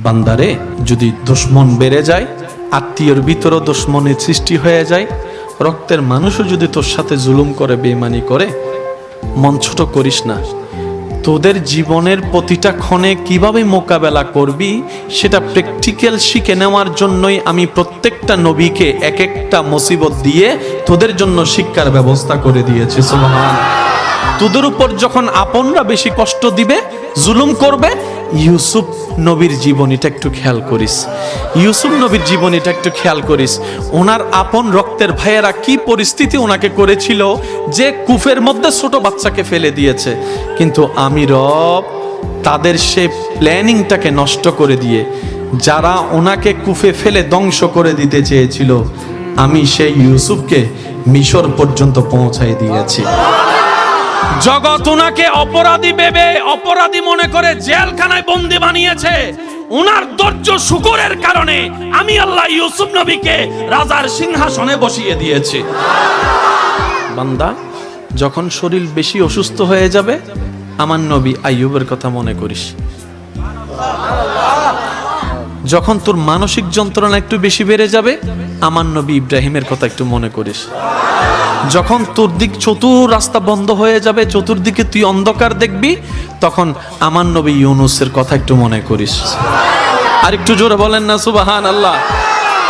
বান্দারে, যদি দুশ্মন বেড়ে যায়, আত্মীয়র ভিতরও দুশ্মনের সৃষ্টি হয়ে যায়, রক্তের মানুষও যদি তোর সাথে জুলুম করে, বেঈমানি করে, মন ছোট করিস না। তোদের জীবনের প্রতিটা ক্ষণে কিভাবে মোকাবেলা করবি সেটা প্র্যাকটিক্যাল শিখে নেওয়ার জন্যই আমি প্রত্যেকটা নবীকে এক একটা মুসিবত দিয়ে তোদের জন্য শিক্ষার ব্যবস্থা করে দিয়েছি। সুবহান। তোদের উপর যখন আপনরা বেশি কষ্ট দিবে, জুলুম করবে, ইউসুফ নবীর জীবনীটা একটু খেয়াল করিস। ইউসুফ নবীর জীবনীটা একটু খেয়াল করিস। ওনার আপন রক্তের ভাইয়েরা কি পরিস্থিতি ওনাকে করেছিল যে কূপের মধ্যে ছোট বাচ্চাকে ফেলে দিয়েছে, কিন্তু আমি রব তাদের সে প্ল্যানিংটাকে নষ্ট করে দিয়ে, যারা ওনাকে কূপে ফেলে ধ্বংস করে দিতে চেয়েছিল, আমি সেই ইউসুফকে মিশর পর্যন্ত পৌঁছাই দিয়েছি। জগৎ ওনাকে অপরাধী ভেবে, অপরাধী মনে করে জেলখানায় বন্দি বানিয়েছে। ওনার ধৈর্য শুকরের কারণে আমি আল্লাহ ইউসুফ নবীকে রাজার সিংহাসনে বসিয়ে দিয়েছি। বান্দা, যখন শরীর বেশি অসুস্থ হয়ে যাবে, আমার নবী আইয়ুবের কথা মনে করিস। যখন তোর মানসিক যন্ত্রণা একটু বেশি বেড়ে যাবে, আমার নবী ইব্রাহিমের কথা একটু মনে করিস। যখন তোর দিক চতুর রাস্তা বন্ধ হয়ে যাবে, চতুর্দিকে তুই অন্ধকার দেখবি, তখন আমার নবী ইউনুসের কথা একটু মনে করিস। আর একটু জোরে বলেন না সুবহানাল্লাহ।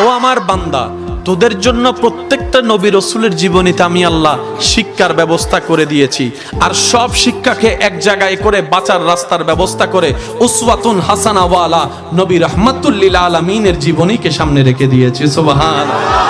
ও আমার বান্দা, তোদের জন্য প্রত্যেকটা নবী রাসূলের জীবনীতে আমি আল্লাহ শিক্ষার ব্যবস্থা করে দিয়েছি। আর সব শিক্ষাকে এক জায়গায় করে বাঁচার রাস্তার ব্যবস্থা করে উসওয়াতুন হাসানা ওয়ালা নবী রাহমাতুল লিল আলামিনের জীবনীকে সামনে রেখে দিয়েছি। সুবহানাল্লাহ।